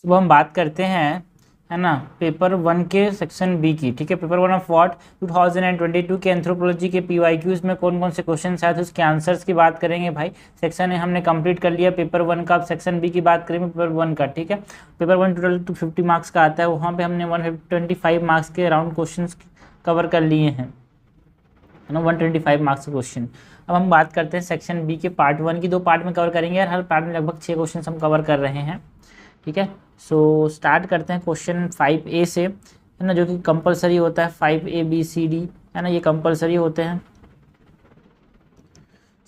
अब हम बात करते हैं, है ना, पेपर 1 के सेक्शन बी की। ठीक है, पेपर 1 ऑफ व्हाट 2022 के एंथ्रोपोलॉजी के पीवाईक्यूज में कौन कौन से क्वेश्चन आए थे उसके आंसर्स की बात करेंगे भाई। सेक्शन ए हमने कंप्लीट कर लिया पेपर 1 का। अब सेक्शन बी की बात करेंगे पेपर 1 का। ठीक है, पेपर 1 टोटल 250 मार्क्स का आता है, वहाँ पे हमने 125 मार्क्स के अराउंड क्वेश्चन कवर कर लिए हैं, है ना, 125 मार्क्स का क्वेश्चन। अब हम बात करते हैं सेक्शन बी के पार्ट 1 की। 2 पार्ट में कवर करेंगे यार, हर पार्ट में लगभग 6 क्वेश्चन हम कवर कर रहे हैं। ठीक है, सो स्टार्ट करते हैं क्वेश्चन 5A से, है ना, जो कि कंपलसरी होता है। 5A B C D, है ना, ये कंपलसरी होते हैं।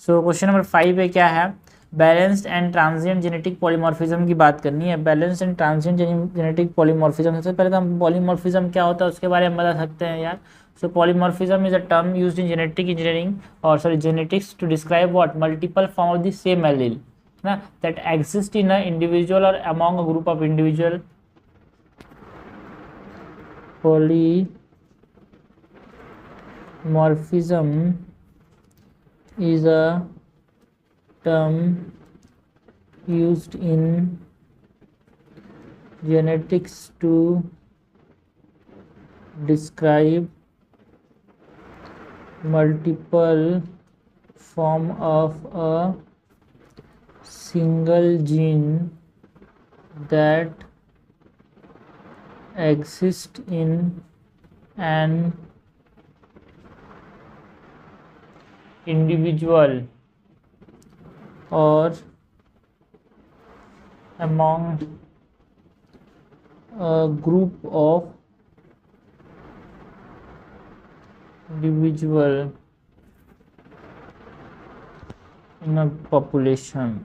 सो क्वेश्चन नंबर 5A क्या है, balanced and transient genetic polymorphism की बात करनी है। Balanced and transient genetic polymorphism, सबसे पहले तो हम पॉलीमॉर्फिज्म क्या होता है उसके बारे में बता सकते हैं यार। So polymorphism is a term used in genetic engineering और sorry genetics to describe what multiple form of the same allele, ना, that exist in an individual or among a group of individual. Polymorphism is a term used in genetics to describe multiple form of a single gene that exist in an individual or among a group of individual in a population.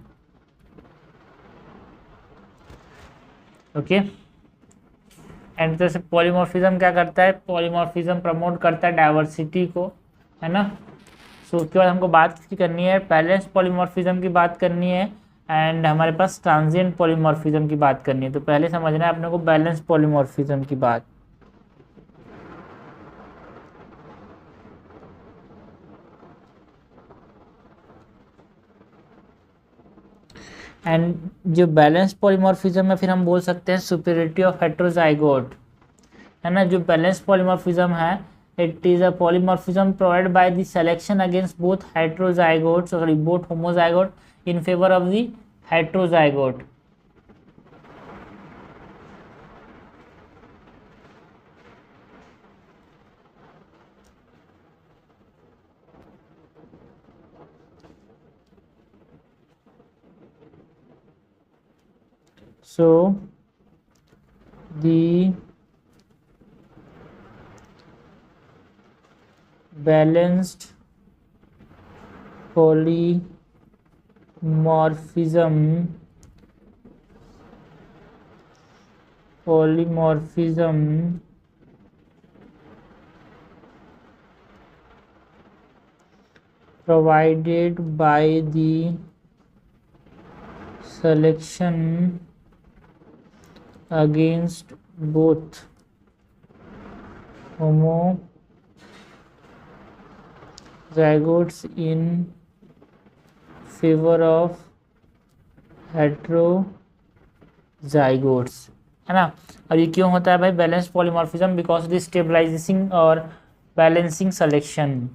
Okay, and जैसे polymorphism क्या करता है, polymorphism promote करता है diversity को, है ना। सो उसके बाद हमको बात करनी है बैलेंस पॉलीमॉर्फिज्म की बात करनी है, एंड हमारे पास ट्रांजिएंट पॉलीमॉर्फिज्म की बात करनी है। तो पहले समझना है अपने को बैलेंस पॉलीमॉर्फिज्म की बात। एंड जो बैलेंस पॉलीमॉर्फिज्म है फिर हम बोल सकते हैं सुपीरियरिटी ऑफ हेट्रोजाइगोट, है ना। जो बैलेंस पॉलीमॉर्फिज्म है, it is a polymorphism provided by the selection against both heterozygote sorry both homozygote in favour of the heterozygote. So the balanced polymorphism provided by the selection against both homozygotes in favor of heterozygotes, है ना। और ये क्यों होता है भाई balance polymorphism, because of the stabilising और balancing selection.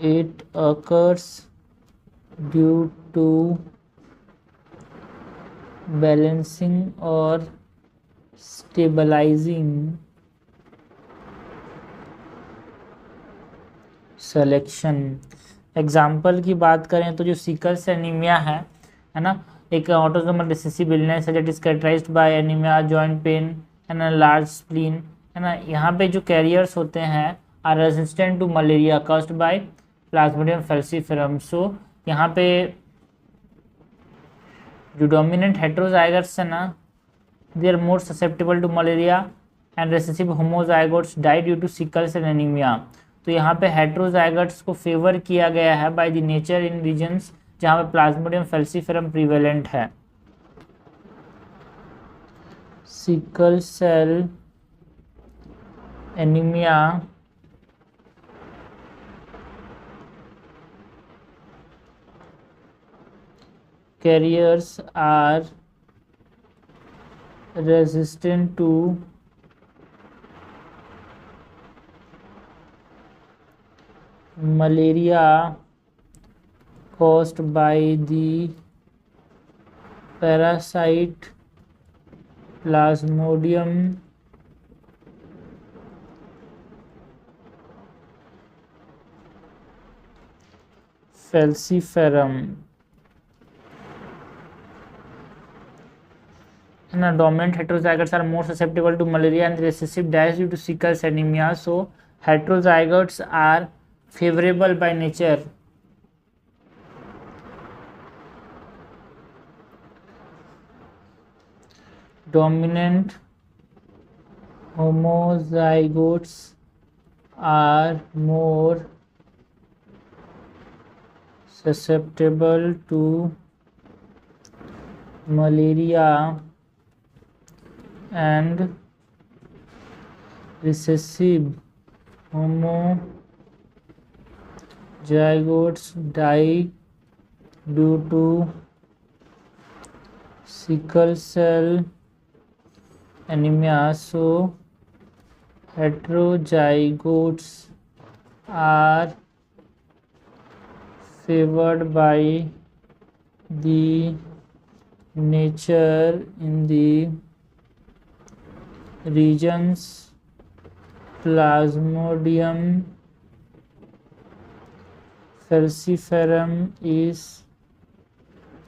It occurs due to balancing or stabilizing selection। Example की बात करें तो जो सिकल से एनीमिया है ना, एक ऑटोसोमल रिसेसिव इलनेस है that is characterised by anaemia, joint pain and large spleen, है ना। यहाँ पे जो कैरियर्स होते हैं are resistant to malaria caused by plasmodium falciparum. So यहाँ पे जो डोमिनेंट हेट्रोजाइगट्स है ना, they are more susceptible to malaria and recessive homozygotes die due to sickle cell anaemia. तो यहाँ पे हेट्रोजाइगट्स को फेवर किया गया है by the nature in regions जहाँ पे प्लाज्मोडियम फैल्सिफेरम प्रिवेलेंट है। Sickle cell anaemia carriers are resistant to malaria caused by the parasite Plasmodium falciparum. Dominant heterozygotes are more susceptible to malaria and recessive dash due to sickle cell anemia. So heterozygotes are favorable by nature. Dominant homozygotes are more susceptible to malaria and recessive homozygotes die due to sickle cell anemia. So heterozygotes are favored by the nature in the regions Plasmodium falciparum is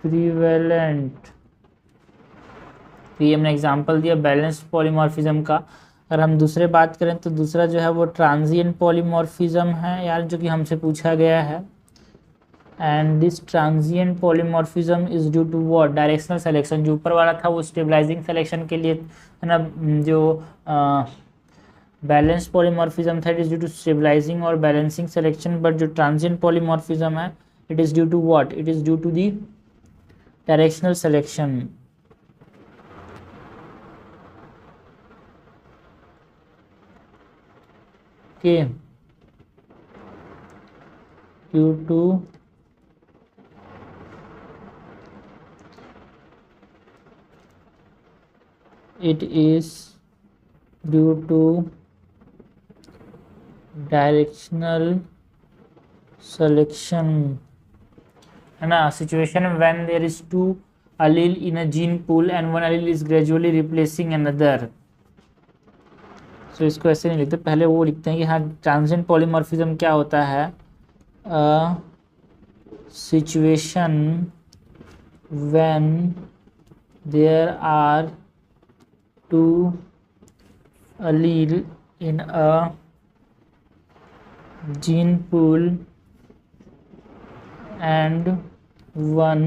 prevalent. ये हमने example दिया balanced polymorphism का। अगर हम दूसरे बात करें तो दूसरा जो है वो ट्रांजिएंट पॉलीमॉर्फिज्म है यार, जो कि हमसे पूछा गया है। And this transient polymorphism is due to what? Directional selection. जो ऊपर वाला था वो स्टेबलाइजिंग सिलेक्शन के लिए है ना, जो बैलेंस्ड पॉलीमॉर्फिज्म था it is due to stabilising और बैलेंसिंग सिलेक्शन, बट जो ट्रांजिएंट पॉलीमॉर्फिज्म है it is due to what? It is due to the directional selection. Okay, due to it is due to directional selection, है ना। Situation when there is two allele in a gene pool and one allele is gradually replacing another. तो इसको ऐसे नहीं लिखते, पहले वो लिखते हैं कि हाँ ट्रांजिएंट पॉलीमॉर्फिज्म क्या होता है? Situation when there are two allele in a gene pool and one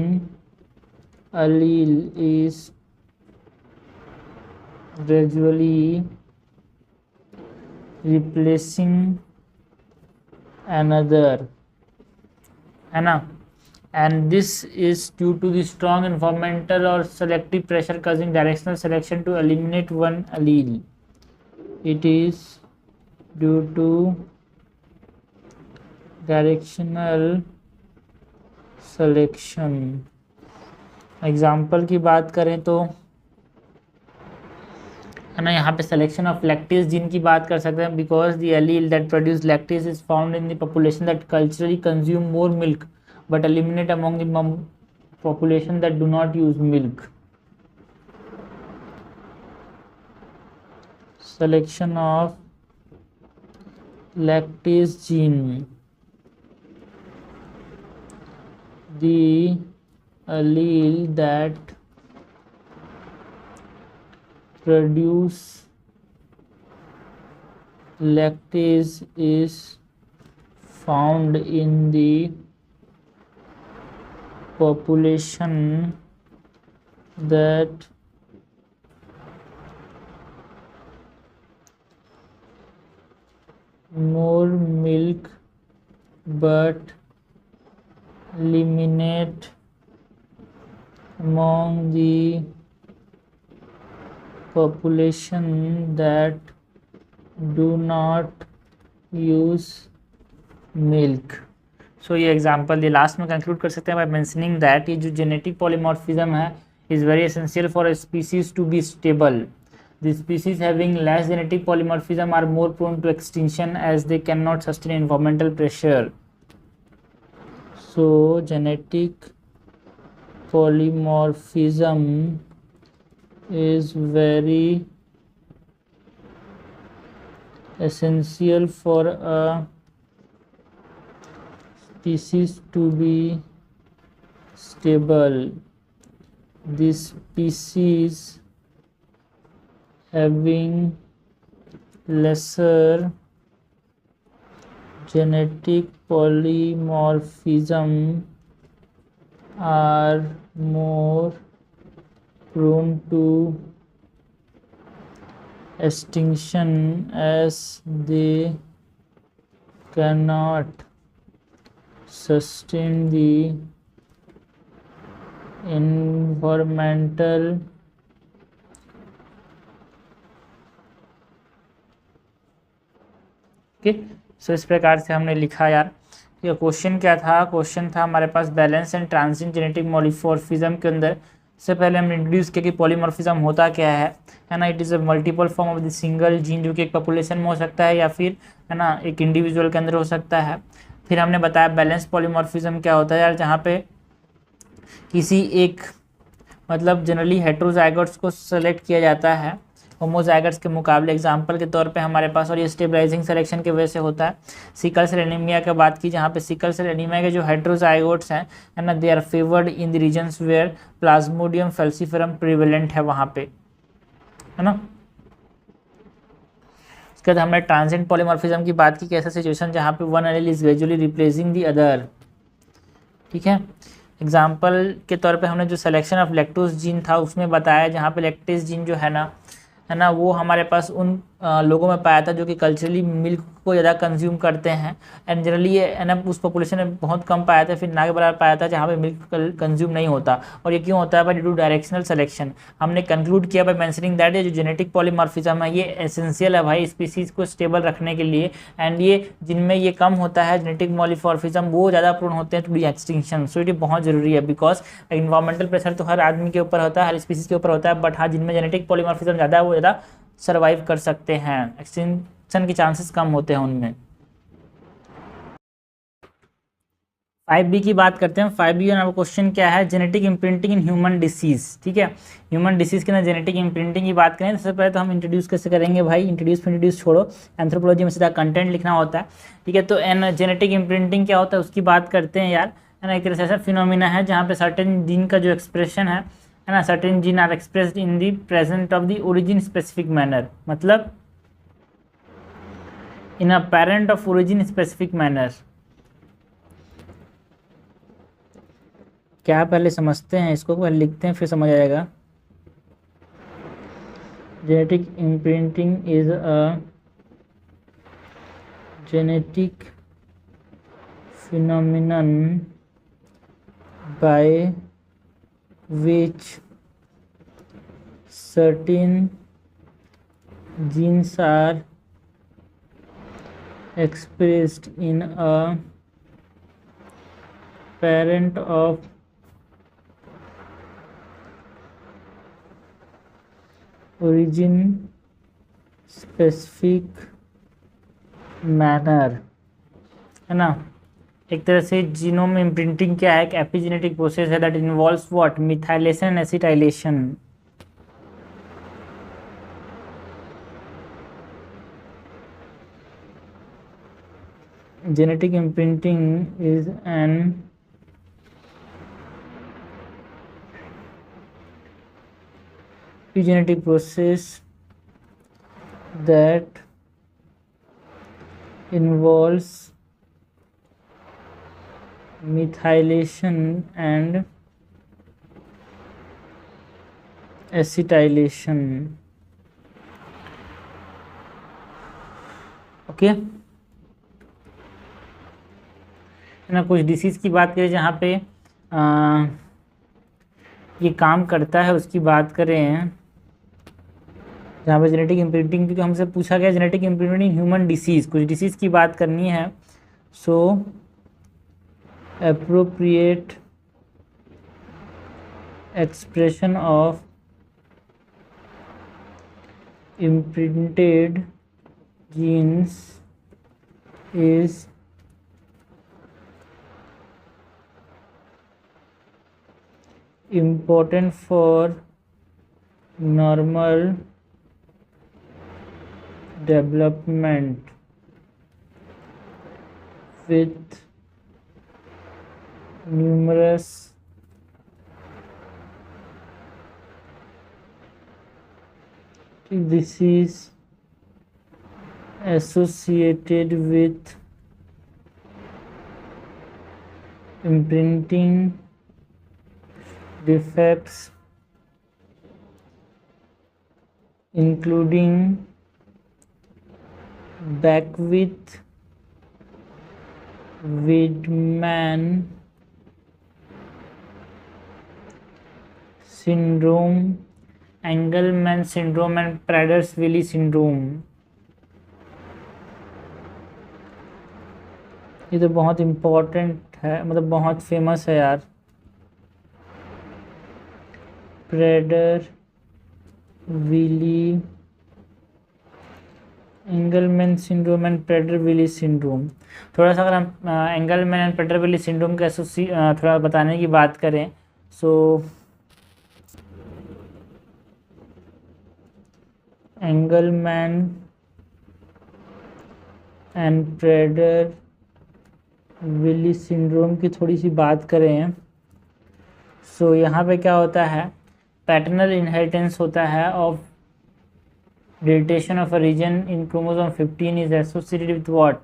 allele is gradually replacing another, है ना। and this is due to the strong environmental or selective pressure causing directional selection to eliminate one allele. It is due to directional selection. Example की बात करें तो है ना, यहाँ पे सिलेक्शन ऑफ लैक्टेज जीन की बात कर सकते हैं, because the allele that produce lactase is found in the population that culturally consume more milk but eliminate among the population that do not use milk. Selection of lactase gene. The allele that produce lactase is found in the population that more milk but eliminate among the population that do not use milk. सो ये example ये last में conclude कर सकते हैं by mentioning that ये जो genetic polymorphism है is very essential for a species to be stable. The species having less genetic polymorphism are more prone to extinction as they cannot sustain environmental pressure. So genetic polymorphism is very essential for a species to be stable. This species having lesser genetic polymorphism are more prone to extinction as they cannot sustain the environmental सो इस प्रकार से हमने लिखा यार. ये question क्या था? Question था हमारे पास balance and transient genetic polymorphism के अंदर से पहले हमने इंट्रोड्यूस किया कि पॉलीमॉर्फिज्म होता क्या है ना. It is a multiple form of the single gene जो कि एक पॉपुलेशन में हो सकता है या फिर है ना एक इंडिविजुअल के अंदर हो सकता है. फिर हमने बताया बैलेंस पॉलीमॉर्फिज्म क्या होता है यार, जहाँ पे किसी एक मतलब जनरली हेट्रोजाइगोट्स को सेलेक्ट किया जाता है होमोजाइगट्स के मुकाबले. एग्जाम्पल के तौर पे हमारे पास, और ये स्टेबलाइजिंग सिलेक्शन की वजह से होता है. सिकल सेल एनीमिया की बात की, जहाँ पे सिकल सेल एनीमिया के जो हेट्रोजाइगोट्स हैं है ना, they are favoured in the regions where plasmodium falciparum prevalent है वहाँ पे, है ना. इसके बाद हमने ट्रांजिएंट पॉलीमॉर्फिज्म की बात की, कैसा सिचुएशन जहाँ पे one allele is gradually replacing the other. ठीक है. एग्जाम्पल के तौर पे हमने जो सिलेक्शन ऑफ लैक्टोज जीन था उसमें बताया, जहाँ पे लैक्टेज जीन जो है ना वो हमारे पास उन लोगों में पाया था जो कि कल्चरली मिल्क को ज़्यादा कंज्यूम करते हैं. एंड जनरली ये है ना उस पॉपुलेशन में बहुत कम पाया था, फिर ना के बराबर पाया था जहाँ पे मिल्क कंज्यूम नहीं होता. और ये क्यों होता है? By due to directional selection. हमने कंक्लूड किया बाय मेंशनिंग दैट ये जो जेनेटिक पॉलीमॉर्फिज्म है ये एसेंशियल है भाई स्पीसीज को स्टेबल रखने के लिए. एंड ये जिनमें ये कम होता है जेनेटिक पॉलीमॉर्फिज्म वो ज़्यादा प्रोन होते हैं टू डी एक्सटिंक्शन. सो ये बहुत जरूरी है बिकॉज इन्वायरमेंटल प्रेशर तो हर आदमी के ऊपर होता है, हर स्पीसीज के ऊपर होता है, बट हाँ जिनमें जेनेटिक पॉलीमॉर्फिज्म ज़्यादा है वो ज़्यादा सर्वाइव कर सकते हैं, एक्सटिंक्शन के चांसेस कम होते हैं उनमें. 5B की बात करते हैं. 5B का क्वेश्चन क्या है? Genetic imprinting in human disease. ठीक है, ह्यूमन डिसीज के अंदर जेनेटिक इम्प्रिंटिंग की बात करें सबसे पहले तो हम इंट्रोड्यूस कैसे करेंगे भाई? इंट्रोड्यूस छोड़ो, एंथ्रोपोलॉजी में सीधा कंटेंट लिखना होता है. ठीक है, तो जेनेटिक इम्प्रिंटिंग क्या होता है उसकी बात करते हैं यार, है ना. एक तरह से ऐसा फिनोमिना है जहाँ पे सर्टेन जीन का जो एक्सप्रेशन है ना, certain gene are expressed in the present of the origin specific manner. मतलब in a parent of origin specific manner. क्या पहले समझते हैं इसको, पहले लिखते हैं फिर समझ आएगा. Genetic imprinting is a genetic phenomenon by which certain genes are expressed in a parent of origin specific manner, है ना. एक तरह से जीनोम इम्प्रिंटिंग क्या है? एक एपिजेनेटिक प्रोसेस है that involves what? Methylation and acetylation. Genetic imprinting is an epigenetic process that involves methylation and acetylation. Okay, है ना. कुछ डिसीज़ की बात करें जहाँ पे ये काम करता है उसकी बात करें, जहाँ पे जेनेटिक इम्प्रिंटिंग, क्योंकि हमसे पूछा गया जेनेटिक इम्प्रिंटिंग ह्यूमन डिसीज़, कुछ डिसीज़ की बात करनी है. सो appropriate expression of imprinted genes is important for normal development with numerous disease associated with imprinting defects, including Beckwith, Wiedemann syndrome, Engelmann syndrome and Prader-Willi syndrome। ये तो बहुत important है, मतलब बहुत फेमस है यार। Prader-Willi, Engelmann syndrome and Prader-Willi syndrome. थोड़ा सा अगर हम एंगलमैन एंड Prader-Willi सिंड्रोम के थोड़ा बताने की बात करें, सो एंगलमैन एंड Prader-Willi सिंड्रोम की थोड़ी सी बात करें, सो यहाँ पे क्या होता है, पैटर्नल इनहेरिटेंस होता है of deletion of a region in chromosome 15 is associated with what?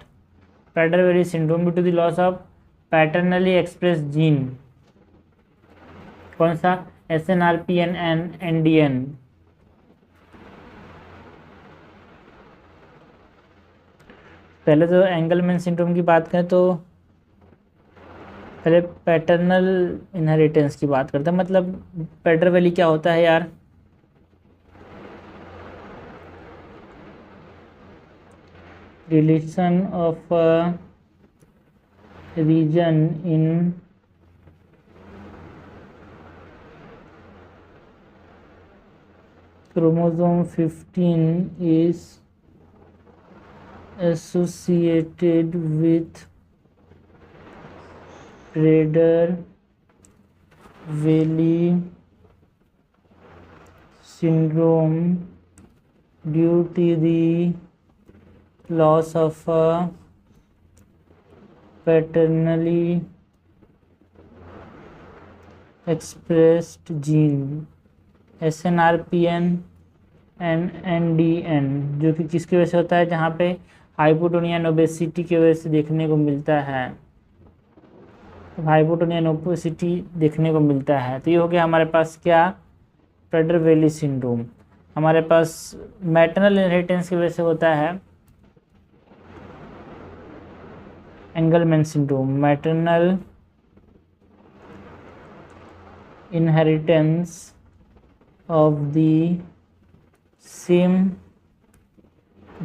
Prader-Willi syndrome due to the loss of paternally expressed gene। कौन सा? SNRPN and NDN। पहले तो एंगलमैन सिंड्रोम की बात करें तो पहले पैटर्नल इनहेरिटेंस की बात करते हैं। मतलब Prader-Willi क्या होता है यार, deletion of a region in chromosome 15 is associated with Prader-Willi syndrome due to the loss of a paternally expressed gene SNRPN and NDN, जो कि किसकी वजह से होता है, जहाँ पे हाइपोटोनिया एंड ओबेसिटी की वजह से देखने को मिलता है। हाइपोटोनिया एंड ओबेसिटी देखने को मिलता है। तो ये हो गया हमारे पास क्या, Prader-Willi सिंड्रोम। हमारे पास मैटरनल इनहेरिटेंस की वजह से होता है Engelmann syndrome. Maternal inheritance of the same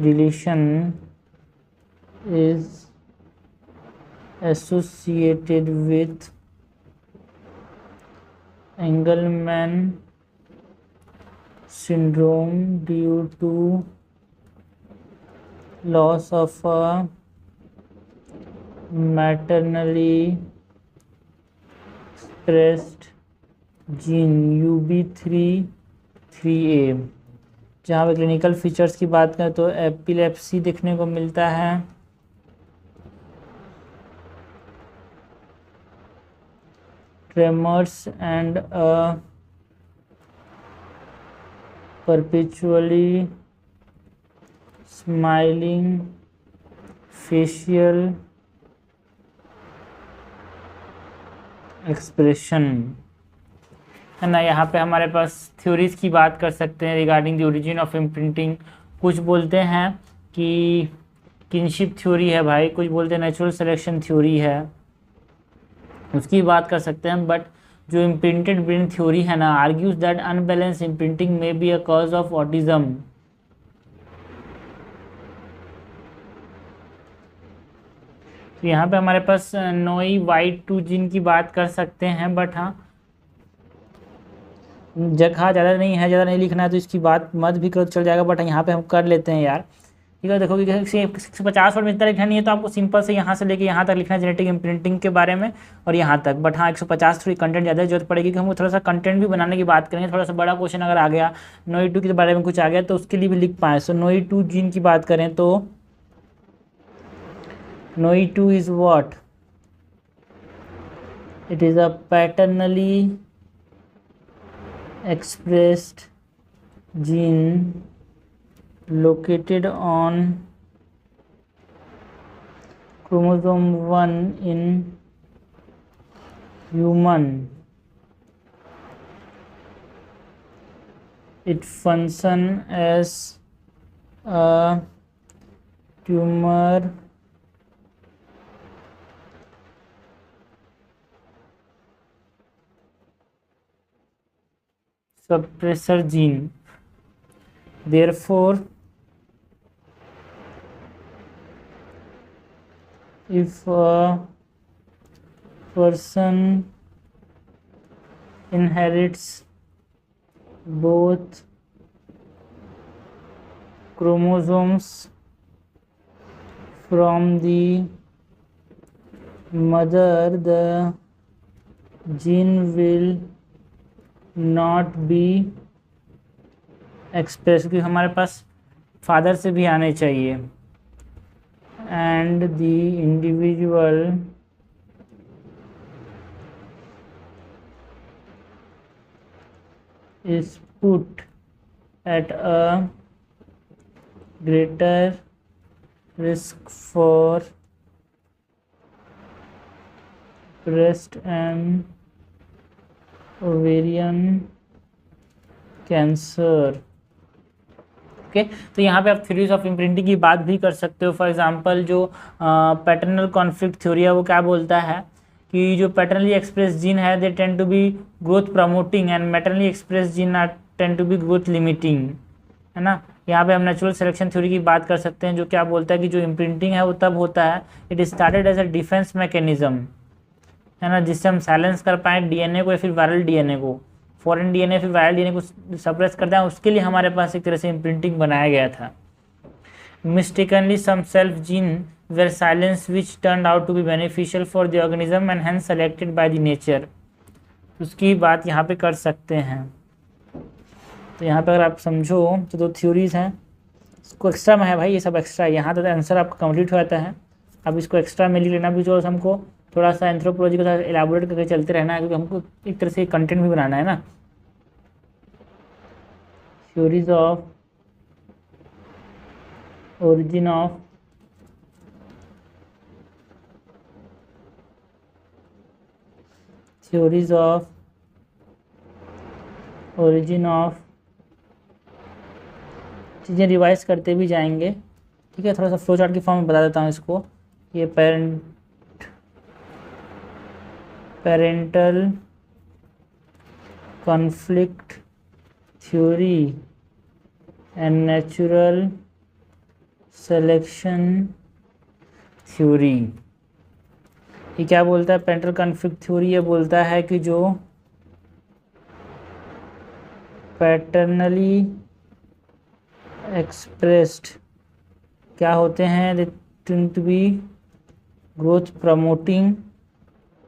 deletion is associated with Engelmann syndrome due to loss of a maternally expressed gene UB3A। जहाँ पे क्लिनिकल फीचर्स की बात करें तो एपिलेप्सी देखने को मिलता है, tremors and perpetually smiling facial expression, है ना। यहाँ पे हमारे पास थ्योरीज की बात कर सकते हैं regarding the origin of imprinting. कुछ बोलते हैं कि किनशिप थ्योरी है भाई, कुछ बोलते हैं नेचुरल सिलेक्शन थ्योरी है, उसकी बात कर सकते हैं। बट जो इम्प्रिंटेड ब्रेन थ्योरी है ना, argues that unbalance imprinting may be a cause of autism. तो यहाँ पे हमारे पास नोई Y2 जीन की बात कर सकते हैं, बट हाँ जगह ज़्यादा नहीं है, ज़्यादा नहीं लिखना है तो इसकी बात मत भी करो तो चल जाएगा, बट यहाँ पे हम कर लेते हैं यार। ठीक है, देखो कि 150 वर्ड में इतना लिखना नहीं है तो आपको सिंपल से यहाँ से लेके यहाँ तक लिखना है जेनेटिक इम्प्रिंटिंग के बारे में और यहाँ तक। बट हाँ 150 थोड़ी कंटेंट ज़्यादा जरूरत पड़ेगी कि हमको थोड़ा सा कंटेंट भी बनाने की बात करेंगे, थोड़ा सा बड़ा क्वेश्चन अगर आ गया नोई 2 के बारे में कुछ आ गया तो उसके लिए भी लिख पाए। सो नोई 2 जीन की बात करें तो नोई 2 is what, it is a paternally expressed gene located on chromosome 1 in human. It functions as a tumor suppressor gene. Therefore, if a person inherits both chromosomes from the mother, the gene will not be expressed, क्योंकि हमारे पास father से भी आने चाहिए, and the individual is put at a greater risk for breast and ovarian cancer. Okay, तो यहाँ पे आप थ्योरीज ऑफ इम्प्रिंटिंग की बात भी कर सकते हो। फॉर एग्जांपल जो पैटर्नल कॉन्फ्लिक्ट थ्योरी है वो क्या बोलता है कि जो पैटर्नली एक्सप्रेस जीन है they tend to be growth promoting and maternally express gene are tend to be growth limiting, है ना। यहाँ पे हम नेचुरल सिलेक्शन थ्योरी की बात कर सकते हैं जो क्या बोलता है कि जो इम्प्रिंटिंग है वो तब होता है, it started as a defence mechanism, है ना, जिससे हम साइलेंस कर पाए डीएनए को या फिर वायरल डीएनए को, फॉरेन डीएनए फिर वायरल डीएनए को सप्रेस करते हैं, उसके लिए हमारे पास एक तरह से इम्प्रिंटिंग बनाया गया था। Mistakenly some self gene were silence which turn out to be beneficial for the organism and hence selected by the nature, उसकी बात यहाँ पे कर सकते हैं। तो यहाँ पे अगर आप समझो तो दो थ्योरीज हैं, इसको एक्स्ट्रा में है भाई, ये सब एक्स्ट्रा है, यहाँ तक आंसर आपका कंप्लीट हो जाता है। अब इसको एक्स्ट्रा में लिख लेना भी जो हमको थोड़ा सा एंथ्रोपोलॉजी को एलाबोरेट करके चलते रहना है, क्योंकि हमको एक तरह से कंटेंट भी बनाना है ना। Theories of origin of theories of origin of चीज़ें रिवाइज करते भी जाएंगे, ठीक है। थोड़ा सा फ्लो चार्ट की फॉर्म में बता देता हूँ इसको। ये parental conflict theory and natural selection theory, ये क्या बोलता है? पेरेंटल कॉन्फ्लिक्ट थ्योरी ये बोलता है कि जो पैटर्नली एक्सप्रेस्ड क्या होते हैं, they tend to be growth promoting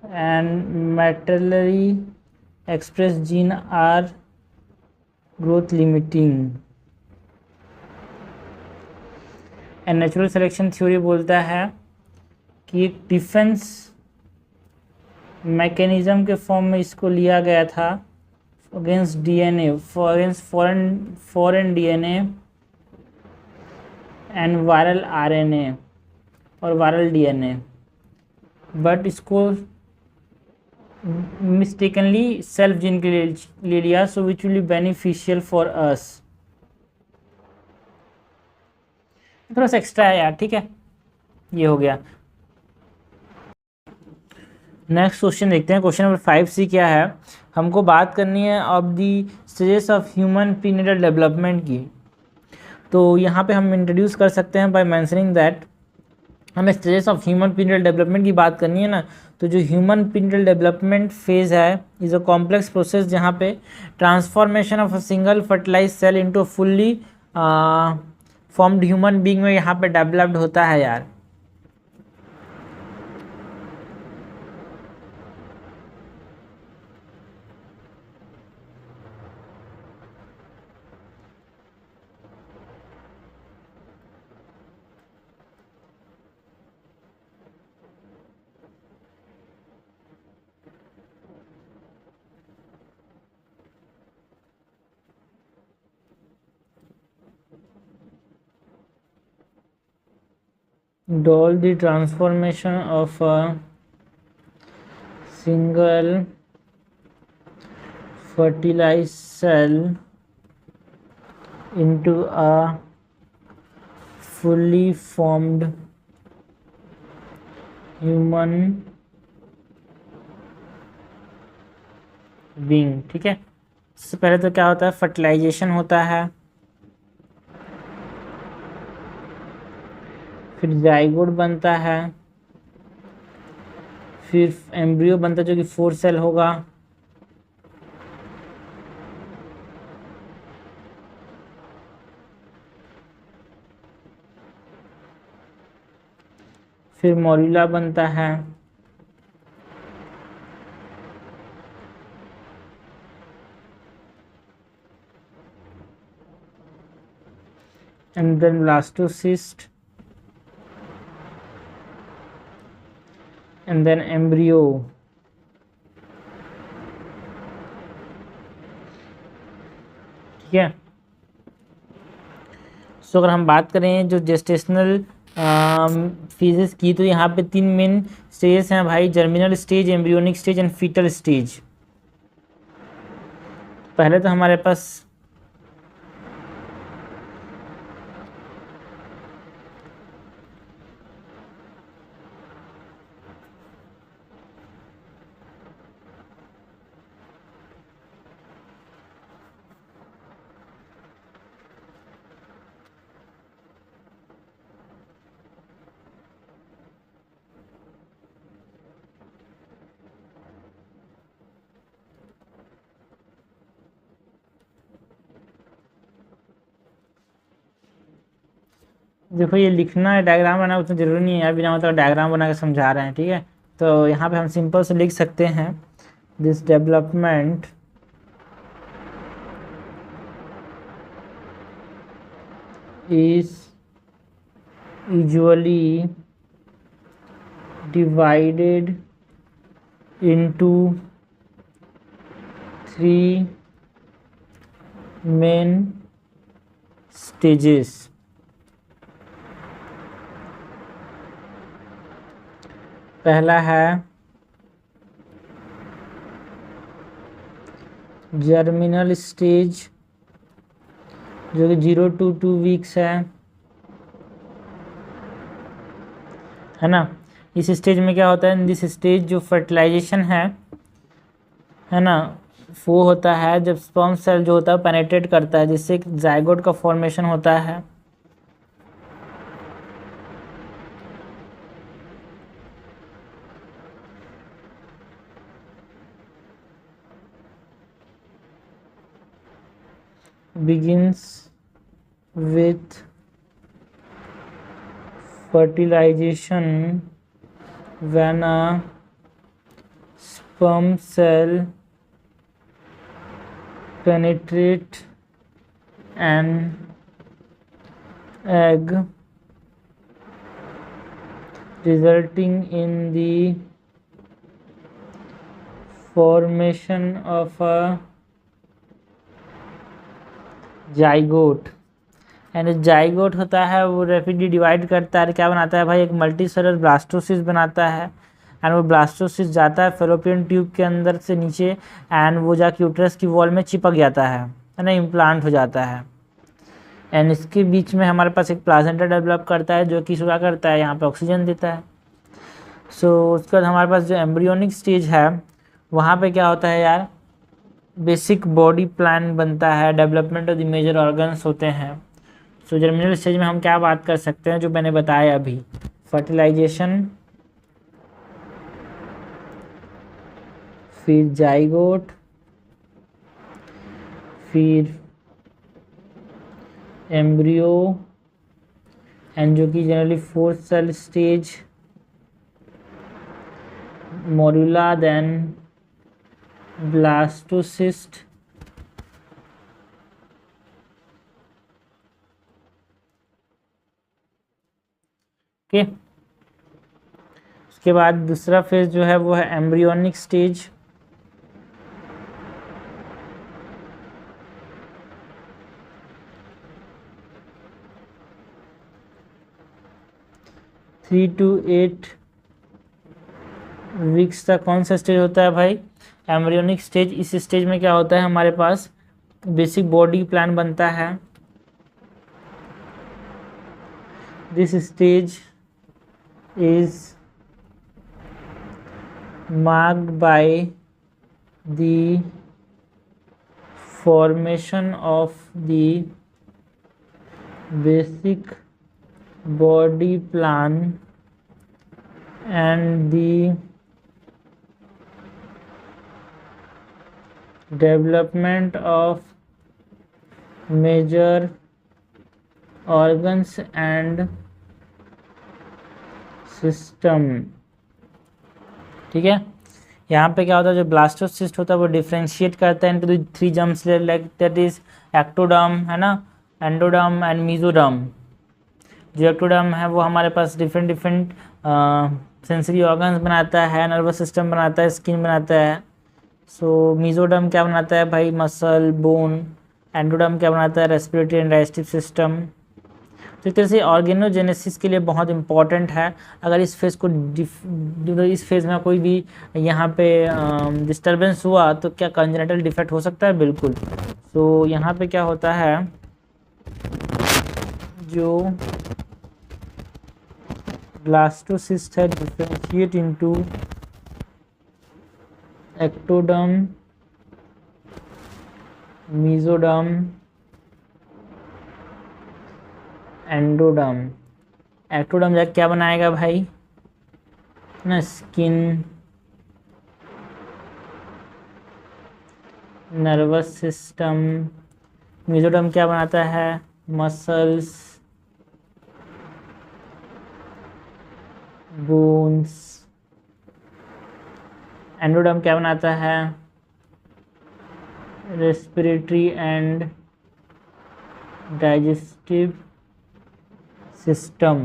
and maternally express gene are growth limiting. And natural selection theory बोलता है कि एक डिफेंस मैकेनिज्म के फॉर्म में इसको लिया गया था against DNA, against foreign DNA and viral RNA और वायरल डीएनए, बट इसको मिस्टेकनली सेल्फ जीन के लिए ले लिया, so which will be beneficial for us. थोड़ा सा एक्स्ट्रा है यार, ठीक है, ये हो गया। नेक्स्ट क्वेश्चन देखते हैं, क्वेश्चन नंबर 5C क्या है। हमको बात करनी है of the stages of human prenatal development की। तो यहाँ पे हम इंट्रोड्यूस कर सकते हैं बाय मेंशनिंग दैट हमें stages of human period development की बात करनी है ना, तो जो ह्यूमन पीरियड डेवलपमेंट फेज है इज अ कॉम्प्लेक्स प्रोसेस जहाँ पे transformation of a single fertilise cell into fully formed human being में यहाँ पे डेवलप्ड होता है यार। Doll the transformation of a single fertilized cell into a fully formed human being। ठीक है, इससे पहले तो क्या होता है, फर्टिलाइजेशन होता है, फिर जाइगोट बनता है, फिर एम्ब्रियो बनता है जो कि 4 सेल होगा, फिर मोरिला बनता है, and then blastocyst, and then embryo। ठीक है, सो अगर हम बात करें जो जेस्टेशनल फेजेस की, तो यहाँ पे 3 मेन स्टेजेस हैं भाई, germinal stage, embryonic stage and foetal stage. पहले तो हमारे पास देखो ये लिखना है, डायग्राम बनाना उतना जरूरी नहीं है यार, बिना मतलब डायग्राम बना के समझा रहे हैं। ठीक है, तो यहाँ पे हम सिंपल से लिख सकते हैं, this development is usually divided into 3 main stages। पहला है जर्मिनल स्टेज जो कि 0 to 2 वीक्स है ना। इस स्टेज में क्या होता है, दिस स्टेज जो फर्टिलाइजेशन है ना, वो होता है जब स्पर्म सेल जो होता है पेनेट्रेट करता है, जिससे जाइगोट का फॉर्मेशन होता है। begins with fertilization when a sperm cell penetrates an egg, resulting in the formation of a zygote. And zygote होता है वो रैपिडली डिवाइड करता है, क्या बनाता है भाई, एक मल्टीसेलुलर ब्लास्टोसिस्ट बनाता है। एंड वो ब्लास्टोसिस्ट जाता है फेलोपियन ट्यूब के अंदर से नीचे, एंड वो जाके यूट्रस की वॉल में चिपक जाता है ना, इम्प्लांट हो जाता है। एंड इसके बीच में हमारे पास एक प्लासेंटा डेवलप करता है जो कि क्या करता है, यहाँ पे ऑक्सीजन देता है। सो उसके बाद हमारे पास जो एम्ब्रियोनिक स्टेज है, वहाँ पे क्या होता है यार, बेसिक बॉडी प्लान बनता है, development of the major organs होते हैं। सो जर्मिनल स्टेज में हम क्या बात कर सकते हैं, जो मैंने बताया अभी, फर्टिलाइजेशन, फिर जाइगोट, फिर एम्ब्रियो, एंड जो कि generally 4th cell stage, morula, then blastocyst, okay. उसके बाद दूसरा फेज जो है वो है embryonic stage, three to 8 weeks तक कौन सा स्टेज होता है भाई? Embryonic stage. इस स्टेज में क्या होता है, हमारे पास बेसिक बॉडी प्लान बनता है। This stage is marked by the formation of the basic body plan and the development of major organs and system। ठीक है, यहाँ पे क्या होता है, जो ब्लास्टोसिस्ट होता है वो डिफ्रेंशिएट करता है into the 3 germs, like that is ectoderm, है ना, एंडोडर्म एंड मीजोडर्म। जो एक्टोडर्म है वो हमारे पास डिफरेंट सेंसरी ऑर्गन्स बनाता है, नर्वस सिस्टम बनाता है, स्किन बनाता है। सो मीजोडर्म क्या बनाता है भाई? Muscle, bone. एंडोडर्म क्या बनाता है? Respiratory and digestive system. तो एक तरह से ऑर्गेनोजेनेसिस के लिए बहुत इंपॉर्टेंट है। अगर इस फेज़ को इस फेज़ में कोई भी यहाँ पे डिस्टर्बेंस हुआ तो क्या कंजेनिटल डिफेक्ट हो सकता है? बिल्कुल। तो यहाँ पे क्या होता है, जो ब्लास्टोसिस्ट है differentiate into ectoderm, mesoderm, endoderm. Ectoderm जाके क्या बनाएगा भाई ना? Skin, nervous system. मीजोडर्म क्या बनाता है? Muscles, bones. एंडोडर्म क्या बनाता है? Respiratory and digestive system.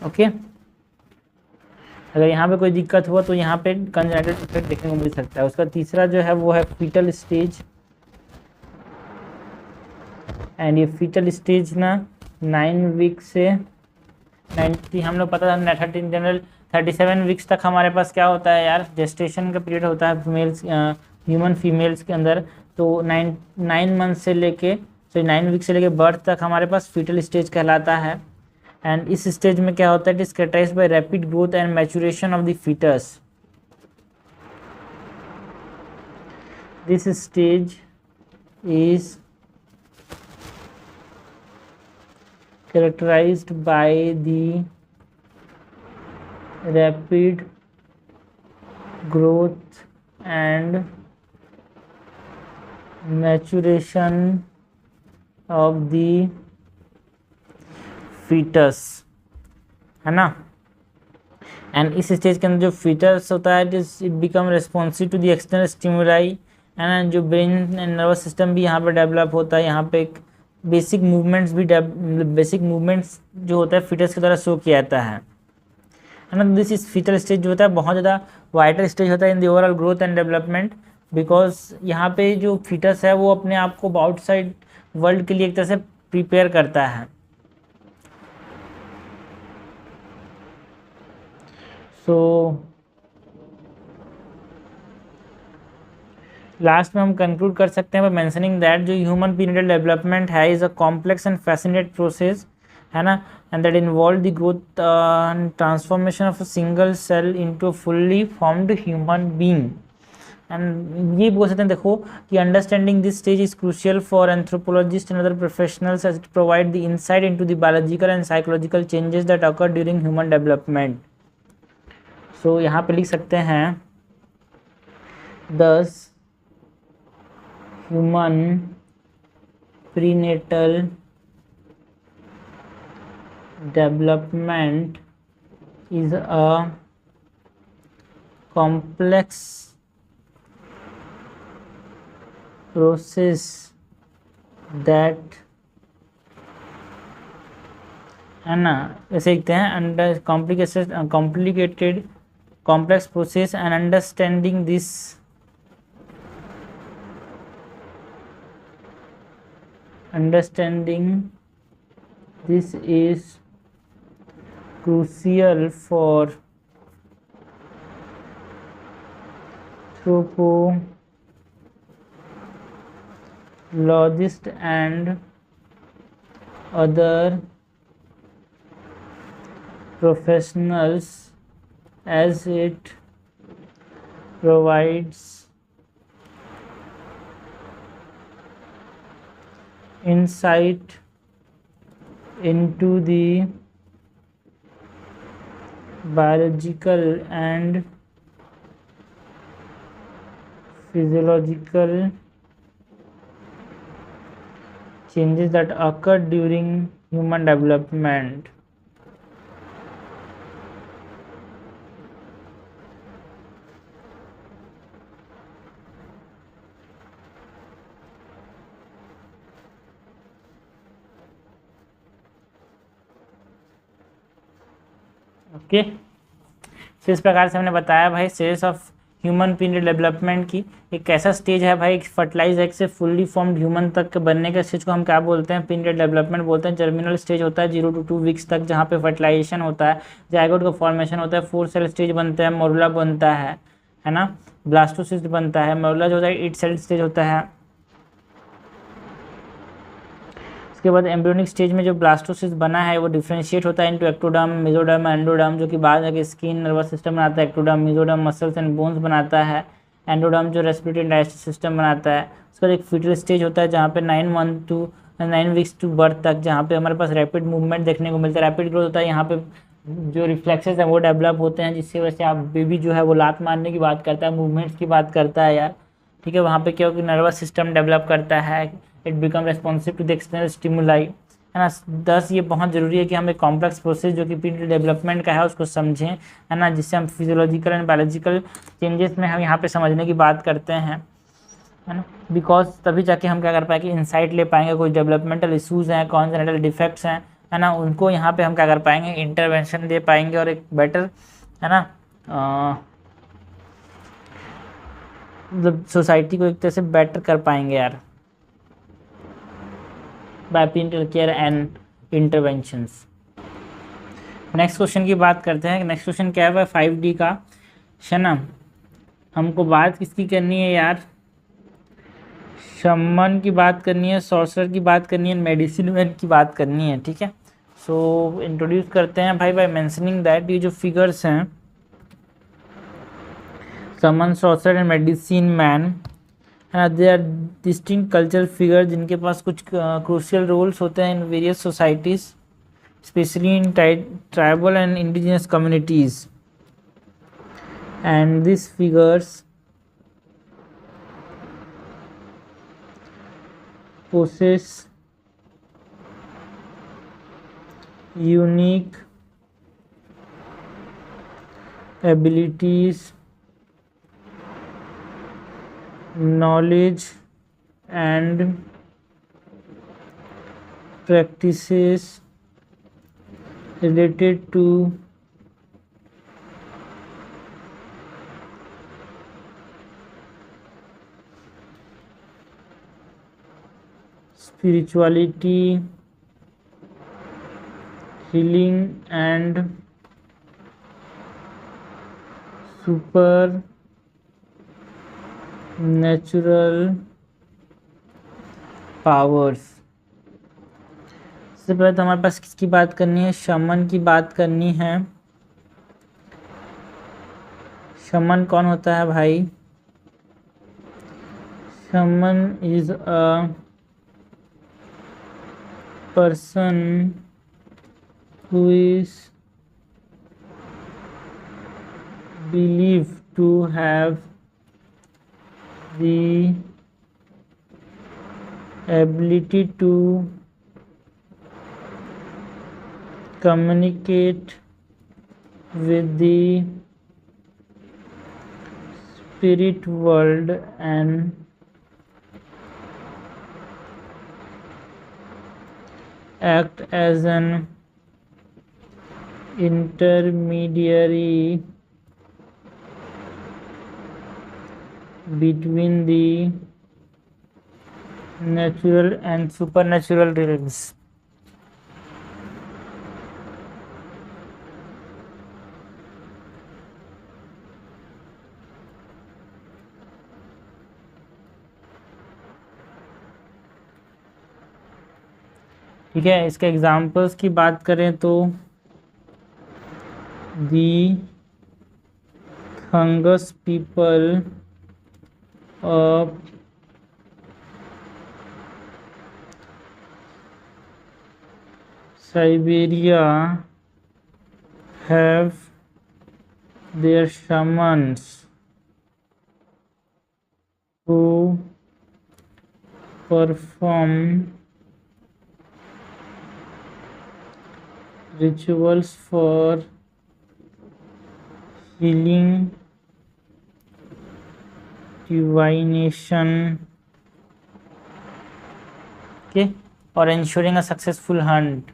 Okay, अगर यहाँ पे कोई दिक्कत हुआ तो यहाँ पे कंजेनिटल डिफेक्ट देखने को मिल सकता है। उसका तीसरा जो है वो है फीटल स्टेज, एंड ये फीटल स्टेज ना 9 वीक से 90, हम लोग पता था 13 जनरल 37 वीक्स तक हमारे पास क्या होता है यार, जेस्टेशन का पीरियड होता है फीमेल्स, ह्यूमन फीमेल्स के अंदर। तो 9 मंथ से लेके 9 वीक से लेके बर्थ तक हमारे पास फीटल स्टेज कहलाता है। एंड इस स्टेज में क्या होता है, it is characterised by rapid growth and maturation of the foetus. This stage is characterized by the rapid growth and maturation of the fetus, है ना। एंड इस स्टेज के अंदर जो फीटस होता है it become responsive to the external stimuli, है ना। जो ब्रेन एंड नर्वस सिस्टम भी यहाँ पर डेवलप होता है। यहाँ पे एक बेसिक मूवमेंट्स जो होता है फीटस के द्वारा शो किया जाता है ना। दिस इज फीटल स्टेज जो होता है बहुत ज़्यादा वाइटल स्टेज होता है in the overall growth and development, because यहाँ पे जो फीटस है वो अपने आप को आउटसाइड वर्ल्ड के लिए एक तरह से प्रिपेयर करता है। सो लास्ट में हम कंक्लूड कर सकते हैं बाय मेंशनिंग दैट जो ह्यूमन पीरियडल डेवलपमेंट है is a complex and fascinate process, है ना, and that involve the growth and transformation of a single cell into a fully formed human being. And ये बोल सकते हैं देखो कि understanding this stage is crucial for anthropologist and other professionals as it provide the insight into the biological and psychological changes that occur during human development. सो यहाँ पे लिख सकते हैं दस human prenatal development is a complex process that है ना, ऐसे लिखते हैं under complicated complex process and understanding this is crucial for anthropologists and other professionals as it provides insight into the biological and physiological changes that occur during human development. Okay, तो इस प्रकार से हमने बताया भाई stage of human period development की एक कैसा स्टेज है भाई, फर्टिलाइज एग से फुल्ली फॉर्म्ड ह्यूमन तक के बनने के स्टेज को हम क्या बोलते हैं, पीरियड डेवलपमेंट बोलते हैं। जर्मिनल स्टेज होता है 0 to 2 वीक्स तक जहाँ पे फर्टिलाइजेशन होता है, जायगोट का फॉर्मेशन होता है, 4 सेल स्टेज बनता है, मोरुला बनता है ना, ब्लास्टोसिस्ट बनता है, मोरुला जो होता है 8 सेल स्टेज होता है। उसके बाद एम्ब्रियोनिक स्टेज में जो ब्लास्टोसिस्ट बना है वो डिफ्रेंशिएट होता है इनटू एक्टोडर्म, मेसोडर्म, एंडोडर्म, जो कि बाद में स्किन नर्वस सिस्टम बनाता है, ectoderm, mesoderm muscles and bones बनाता है, एंडोडर्म जो रेस्पिरेटरी एंड डाइजेस्टिव सिस्टम बनाता है। उसके बाद एक फीटल स्टेज होता है जहाँ पे 9 वीक्स टू बर्थ तक, जहाँ पे हमारे पास रैपिड मूवमेंट देखने को मिलता है, रैपिड ग्रोथ होता है, यहाँ पे जो रिफ्लेक्सेस हैं वो डेवलप होते हैं, जिसकी वजह से आप बेबी जो है वो लात मारने की बात करता है, मूवमेंट्स की बात करता है यार, ठीक है। वहाँ पे क्या होगा, नर्वस सिस्टम डेवलप करता है, it become responsive to the external stimuli, है ना। 10 ये बहुत ज़रूरी है कि हम एक कॉम्प्लेक्स प्रोसेस जो कि पीरियड डेवलपमेंट का है उसको समझें, है ना, जिससे हम फिजियोलॉजिकल एंड बायोलॉजिकल चेंजेस में हम यहाँ पे समझने की बात करते हैं, है ना, बिकॉज तभी जाके हम क्या कर पाएंगे, इंसाइट ले पाएंगे, कोई डेवलपमेंटल इशूज़ हैं, कॉन्जेनिटल डिफेक्ट्स हैं, है ना, उनको यहाँ पे हम क्या कर पाएंगे, इंटरवेंशन दे पाएंगे और एक बेटर, है ना, मतलब सोसाइटी को एक तरह से बेटर कर पाएंगे यार by parental care and interventions. Next question की बात करते हैं। नेक्स्ट क्वेश्चन क्या है 5D का, है ना। हमको बात किसकी करनी है यार, शमन की बात करनी है, सॉर्सरर की बात करनी है, मेडिसिन मैन की बात करनी है, ठीक है। सो इंट्रोड्यूस करते हैं भाई बाय मेंशनिंग दैट ये जो फिगर्स हैं शमन, सॉर्सरर एंड मेडिसिन मैन, है ना, they are distinct cultural figure जिनके पास कुछ क्रूशियल रोल्स होते हैं in various societies, specially in tribal and indigenous communities, and this figures possess unique abilities, knowledge and practices related to spirituality, healing and supernatural powers। सबसे पहले तो हमारे पास किसकी बात करनी है, शमन की बात करनी है। शमन कौन होता है भाई, shaman is a person who is believed to have the ability to communicate with the spirit world and act as an intermediary between the natural and supernatural realms. ठीक है, इसके एग्जाम्पल्स की बात करें तो the Tungus people of Siberia have their shamans who perform rituals for healing, divination, okay, or ensuring a successful hunt.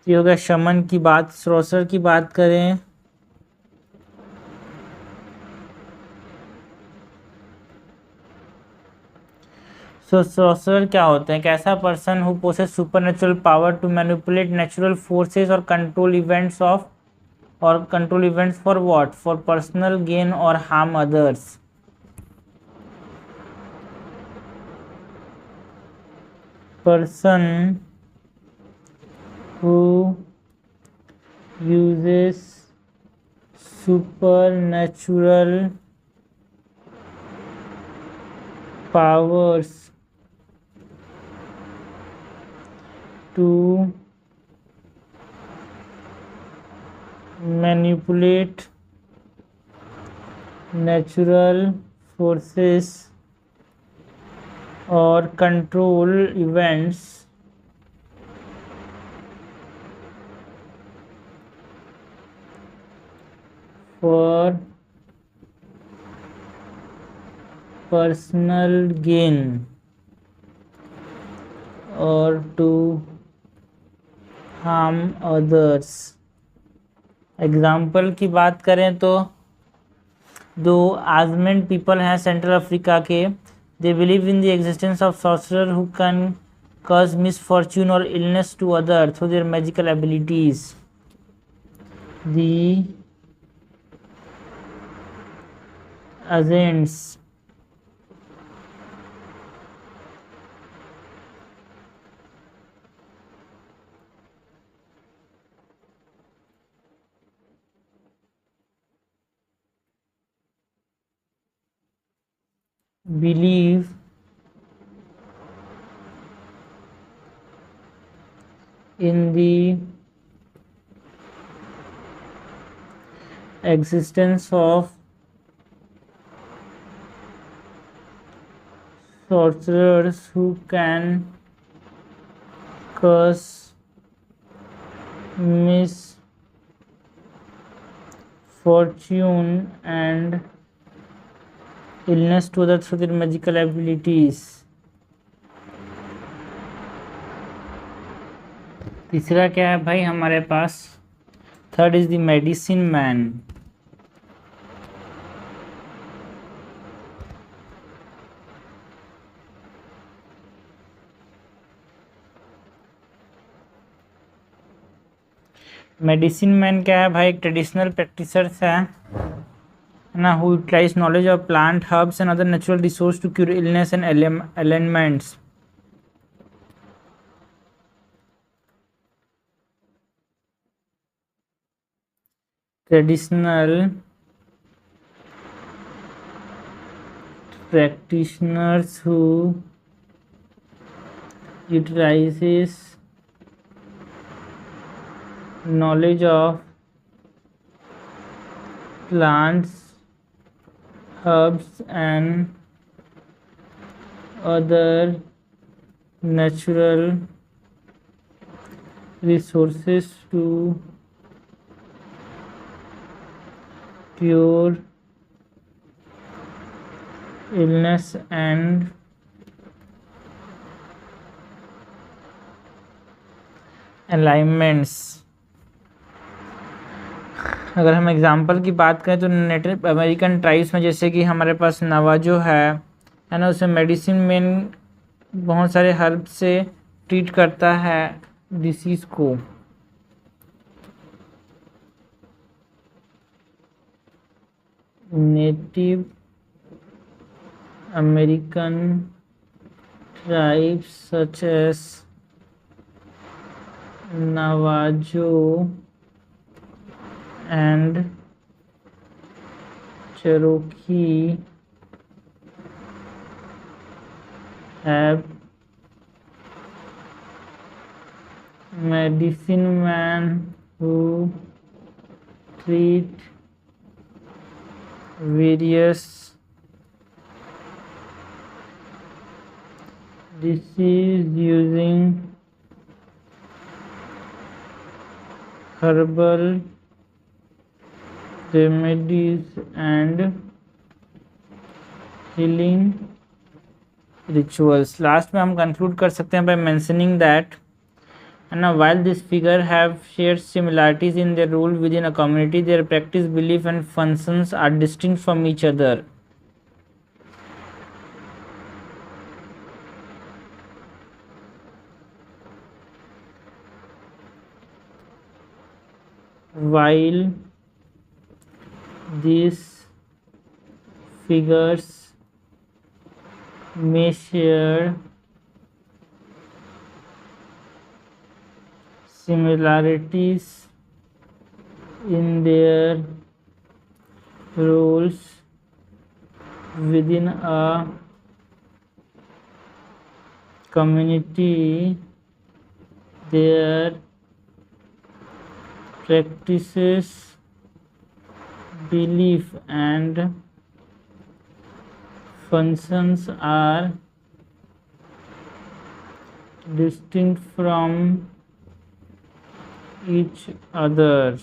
ये हो गया शमन की बात। सॉर्सरर की बात करें सो सॉर्सरर क्या होते हैं? एक ऐसा person who possess supernatural power to manipulate natural forces और control events for what? For personal gain और harm others. Person who uses supernatural powers to manipulate natural forces or control events for personal gain or to harm others। Example की बात करें तो दो आजमेंट people हैं central Africa के, they believe in the existence of sorcerer who can cause misfortune or illness to others through their magical abilities। The agents believe in the existence of sorcerers who can cause misfortune and illness to others through their magical abilities। तीसरा क्या है भाई हमारे पास? Third is the medicine man. Medicine man क्या है भाई? एक ट्रेडिशनल प्रैक्टिसर्स है ना, who utilise knowledge of plant herbs and other natural resource to cure illness and ailments. Traditional practitioners who utilizes knowledge of plants, herbs and other natural resources to cure illness and ailments। अगर हम example की बात करें तो native American tribes में जैसे कि हमारे पास नवाजो है ना, उसमें मेडिसिन में बहुत सारे हर्ब से ट्रीट करता है डिसीज़ को। Native American tribes such as Navajo and Cherokee have medicine men who treat various diseases using herbal remedies and healing rituals। Last में हम कंक्लूड कर सकते हैं by mentioning that and while this figure have shared similarities in their role within a community, their practice, belief and functions are distinct from each other। While these figures may share similarities in their roles within a community, their practices, belief and functions are distinct from each other।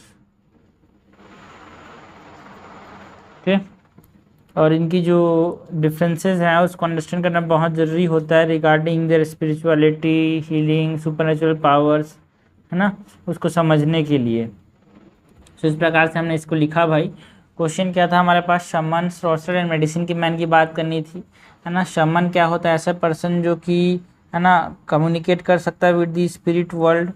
Okay, और इनकी जो differences हैं उसको understand करना बहुत ज़रूरी होता है regarding their spirituality, healing, supernatural powers, है ना, उसको समझने के लिए। तो इस प्रकार से हमने इसको लिखा भाई। क्वेश्चन क्या था हमारे पास, शमन, सॉर्सरर एंड मेडिसिन की मैन की बात करनी थी, है ना। शमन क्या होता है, ऐसा पर्सन जो कि, है ना, कम्युनिकेट कर सकता है विद द स्पिरिट वर्ल्ड,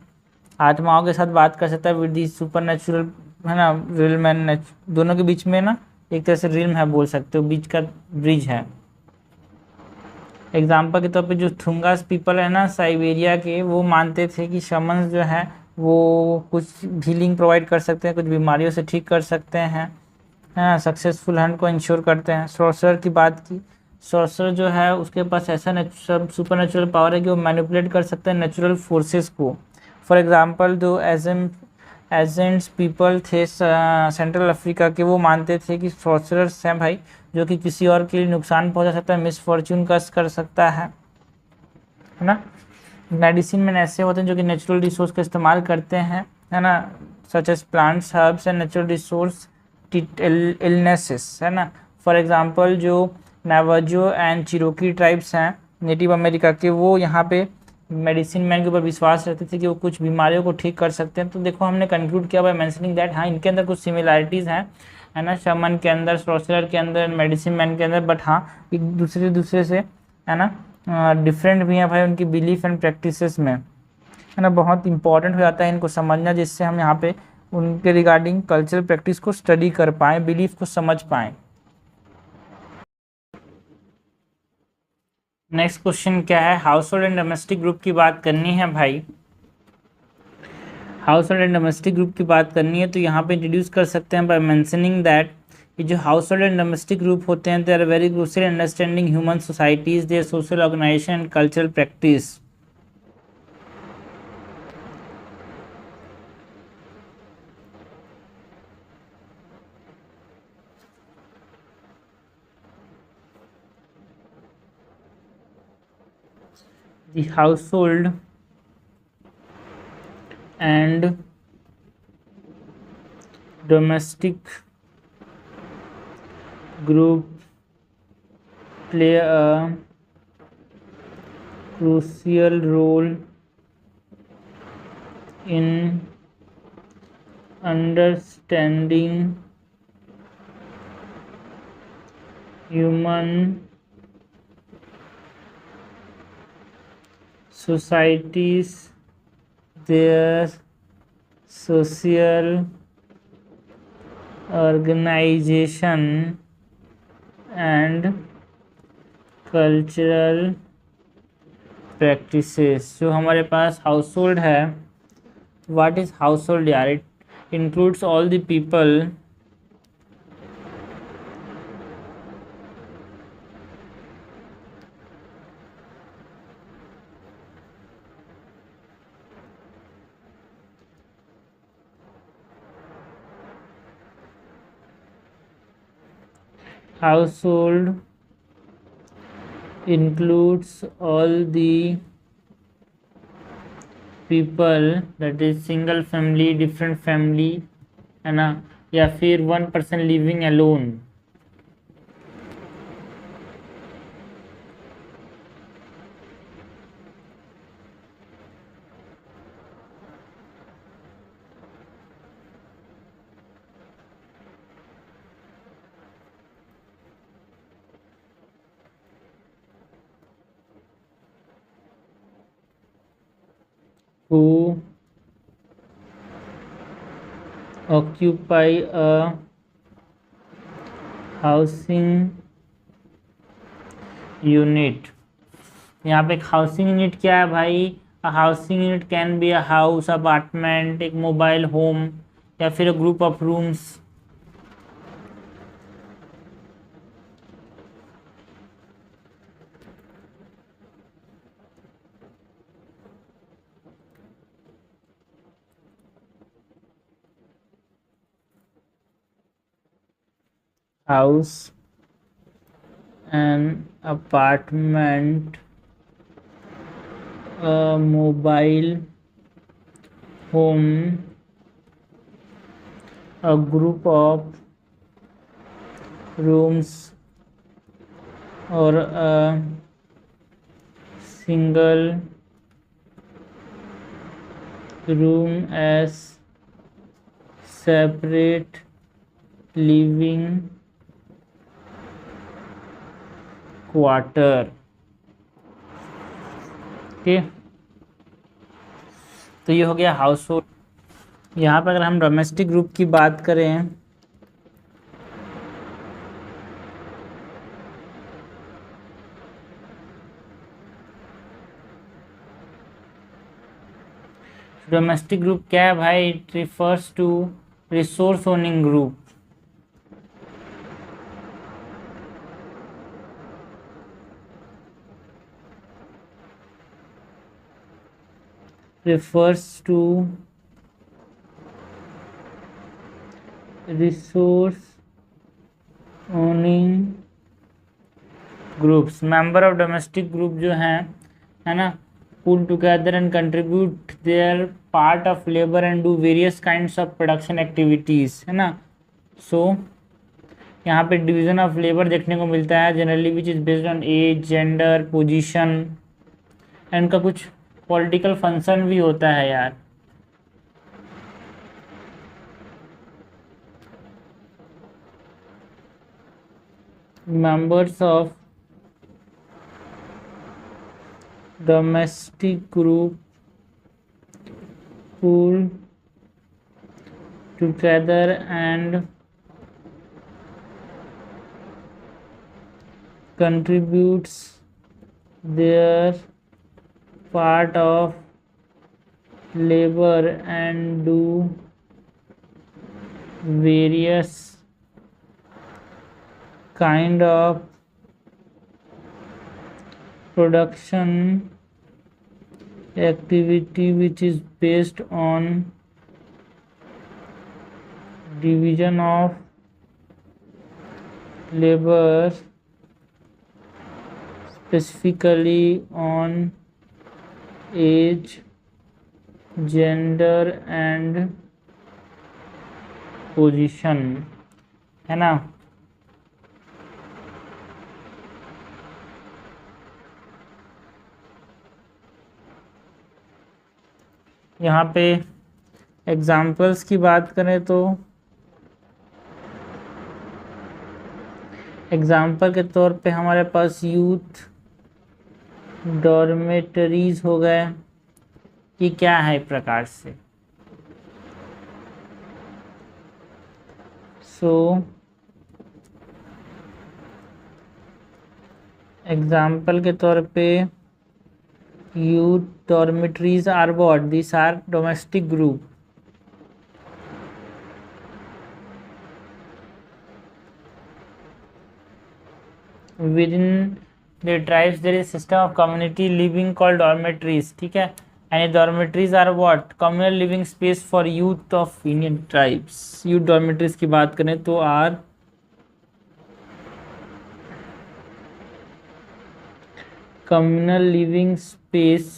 आत्माओं के साथ बात कर सकता है विद द सुपर नेचुरल, है ना, रिल्म एंड दोनों के बीच में ना एक तरह से रिल्म है, बोल सकते हो, बीच का ब्रिज है। एग्जाम्पल के तौर पे जो थुंगास पीपल है ना साइबेरिया के, वो मानते थे कि शमन्स जो है वो कुछ हीलिंग प्रोवाइड कर सकते हैं, कुछ बीमारियों से ठीक कर सकते हैं, हाँ, सक्सेसफुल हंट को इंश्योर करते हैं। सॉर्सरर की बात की, सॉर्सरर जो है उसके पास ऐसा सुपर नेचुरल पावर है कि वो मैनिपुलेट कर सकते हैं नेचुरल फोर्सेस को। फॉर एग्जांपल जो एजेंट्स पीपल थे सेंट्रल अफ्रीका के, वो मानते थे कि सॉर्सरर्स हैं भाई जो कि किसी और के लिए नुकसान पहुंचा सकता है, मिसफॉर्च्यून कस कर सकता है ना। मेडिसिन में ऐसे होते हैं जो कि नेचुरल रिसोर्स का इस्तेमाल करते हैं, है ना, such as plants, herbs and natural resource illnesses, है ना। फॉर एग्जांपल जो नावाजो एंड चिरोकी ट्राइब्स हैं नेटिव अमेरिका के, वो यहाँ पे मेडिसिन मैन के ऊपर विश्वास रखते थे कि वो कुछ बीमारियों को ठीक कर सकते हैं। तो देखो हमने कंक्लूड किया बाय मेंशनिंग दैट हाँ इनके अंदर कुछ सिमिलैरिटीज़ हैं, है ना, शमन के अंदर, सॉर्सरर के अंदर, मेडिसिन मैन के अंदर, बट हाँ एक दूसरे से, है ना, डिफरेंट भी हैं भाई उनकी बिलीफ एंड प्रैक्टिसेस में, है ना। बहुत इंपॉर्टेंट हो जाता है इनको समझना, जिससे हम यहाँ पे उनके रिगार्डिंग कल्चरल प्रैक्टिस को स्टडी कर पाएँ, बिलीफ को समझ पाएँ। नेक्स्ट क्वेश्चन क्या है, house hold and domestic group की बात करनी है भाई। House hold and domestic group की बात करनी है तो यहाँ पे इंट्रोड्यूस कर सकते हैं बाय मेंशनिंग दैट ये जो household and domestic group होते हैं they are very crucial understanding human societies their social organisation and cultural practice. The household and domestic group play a crucial role in understanding human societies, their social organization and cultural practices। जो हमारे पास household है, what is household यार? It includes all the people household includes all the people, that is single family, different family, है ना, या फिर one person living alone. who occupy a housing unit। यहाँ पे एक हाउसिंग यूनिट क्या है भाई? A housing unit can be a house, apartment, एक मोबाइल होम या फिर a group of rooms. House, an apartment, a mobile home, a group of rooms, or a single room as separate living quarter. ठीक, तो ये हो गया house hold. यहाँ पर अगर हम डोमेस्टिक ग्रुप की बात करें डोमेस्टिक ग्रुप क्या है भाई? It refers to resource owning group. refers to resource owning groups। Member of domestic group जो हैं, है ना, pull together and contribute their part of labor and do various kinds of production activities, है ना। सो यहाँ पे डिवीजन ऑफ लेबर देखने को मिलता है generally which is based on age, gender, position, इनका कुछ पॉलिटिकल फंक्शन भी होता है यार। Members of domestic group pull together and contributes their part of labor and do various kind of production activity which is based on division of labor, specifically on age, gender and position, है ना। यहाँ पे examples की बात करें तो example के तौर पे हमारे पास यूथ डॉर्मेटरीज हो गए। ये क्या है एक प्रकार से, एग्जाम्पल के तौर पे youth dormitories are what, this are domestic group within the tribes there is system of community living called dormitories, ठीक है। and dormitories are what, communal living space for youth of Indian tribes। youth dormitories की बात करें तो are communal living space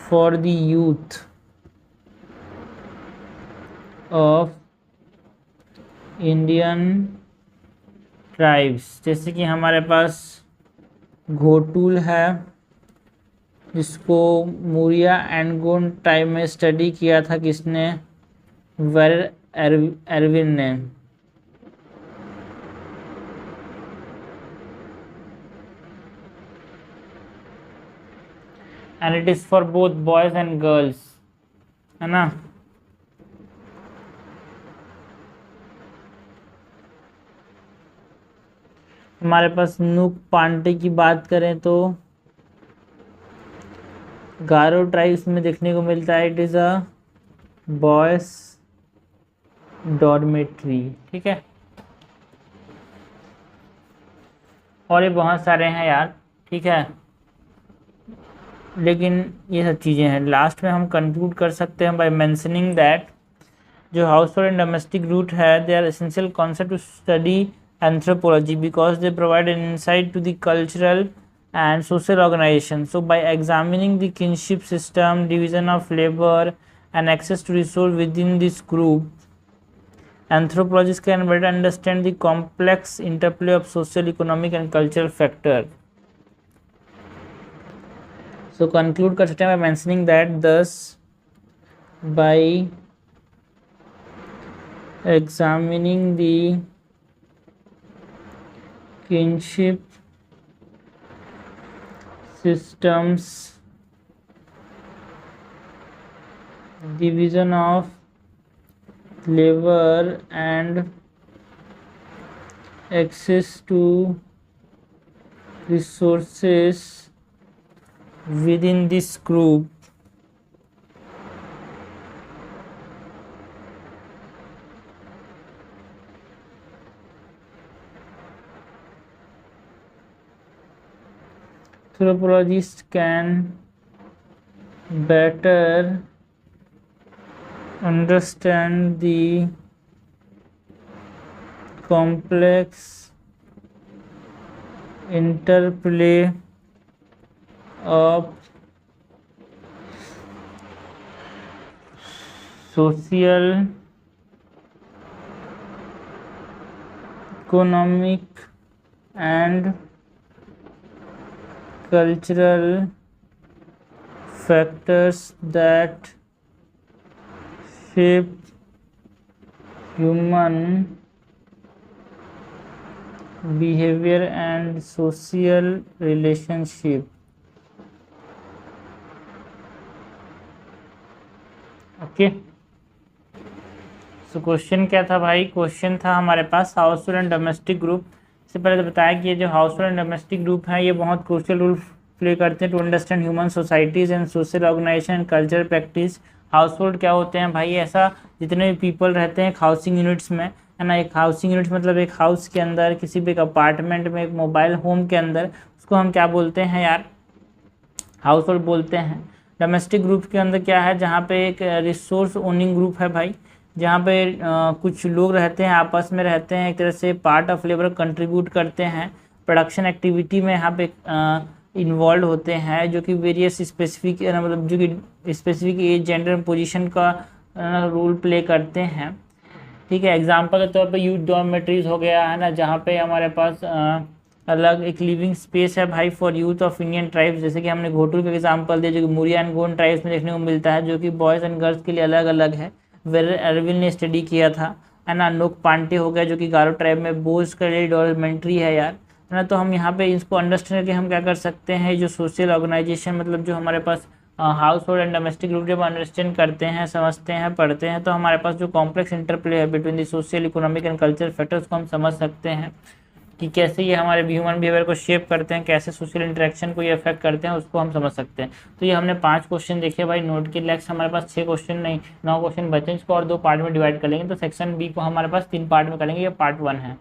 for the youth of Indian tribes. जैसे कि हमारे पास घोटुल है जिसको मूरिया एंड गोंड टाइम में स्टडी किया था किसने, एरविन ने। And it is for both boys and girls, है ना। हमारे पास नूक पांडे की बात करें तो गारो ट्राइब्स में देखने को मिलता है, it is a boys dormitory, ठीक है। और ये बहुत सारे हैं यार, ठीक है, लेकिन ये सब चीज़ें हैं। लास्ट में हम कंक्लूड कर सकते हैं बाय मेंशनिंग दैट जो household and domestic root है they are essential concept to study anthropology because they provide an insight to the cultural and social organization. So by examining the kinship system, division of labor and access to resource within this group, anthropologists can better understand the complex interplay of social, economic and cultural factors. So conclude कर सकते हैं by mentioning that thus by examining the kinship systems, division of labor and access to resources within this group, anthropologists can better understand the complex interplay of social, economic and cultural factors that shape human behavior and social relationship। Okay, so question क्या था भाई, question था हमारे पास household and domestic group. इससे पहले तो बताया कि ये जो household and domestic group है ये बहुत क्रूशियल रोल प्ले करते हैं to understand human societies and social organisation and cultural practice. Household क्या होते हैं भाई, ऐसा जितने भी पीपल रहते हैं हाउसिंग यूनिट्स में, है ना। एक हाउसिंग यूनिट्स मतलब एक हाउस के अंदर, किसी भी एक अपार्टमेंट में, एक मोबाइल होम के अंदर, उसको हम क्या बोलते हैं यार, हाउस होल्ड बोलते हैं। डोमेस्टिक ग्रुप के अंदर क्या है, जहाँ पे एक रिसोर्स ओनिंग ग्रुप है भाई, जहाँ पे कुछ लोग रहते हैं, आपस में रहते हैं, एक तरह से पार्ट ऑफ लेबर कंट्रीब्यूट करते हैं, प्रोडक्शन एक्टिविटी में यहाँ पे इन्वॉल्व होते हैं, जो कि वेरियस स्पेसिफिक मतलब जो कि स्पेसिफिक एज जेंडर पोजीशन का रोल प्ले करते हैं, ठीक है। एग्जांपल के तौर पे यूथ डॉर्मेटरीज हो गया, है ना, जहाँ पे हमारे पास अलग एक लिविंग स्पेस है भाई for youth of Indian tribes, जैसे कि हमने घोटू का एग्जांपल दिया, जो कि मुरिया एंड गोंड ट्राइब्स में देखने को मिलता है, जो कि बॉयज़ एंड गर्ल्स के लिए अलग अलग है। वेर अरविंद ने स्टडी किया था, है ना। नोक पांटे हो गया, जो कि गारो ट्राइब में बोझ के लिए डॉर्मेंट्री है यार, है ना। तो हम यहाँ पे इसको अंडरस्टैंड करके हम क्या कर सकते हैं, जो सोशल ऑर्गेनाइजेशन मतलब जो हमारे पास household and domestic group जब अंडरस्टैंड करते हैं, समझते हैं, पढ़ते हैं, तो हमारे पास जो कॉम्प्लेक्स इंटरप्ले है between the social economic and cultural factors को हम समझ सकते हैं कि कैसे ये हमारे ह्यूमन बिहेवियर को शेप करते हैं, कैसे सोशल इंटरेक्शन को ये अफेक्ट करते हैं, उसको हम समझ सकते हैं। तो ये हमने 5 क्वेश्चन देखे भाई नोट के। नेक्स्ट हमारे पास 6 क्वेश्चन नहीं 9 क्वेश्चन बचे, इसको और 2 पार्ट में डिवाइड कर लेंगे। तो सेक्शन बी को हमारे पास 3 पार्ट में करेंगे, ये पार्ट 1 है।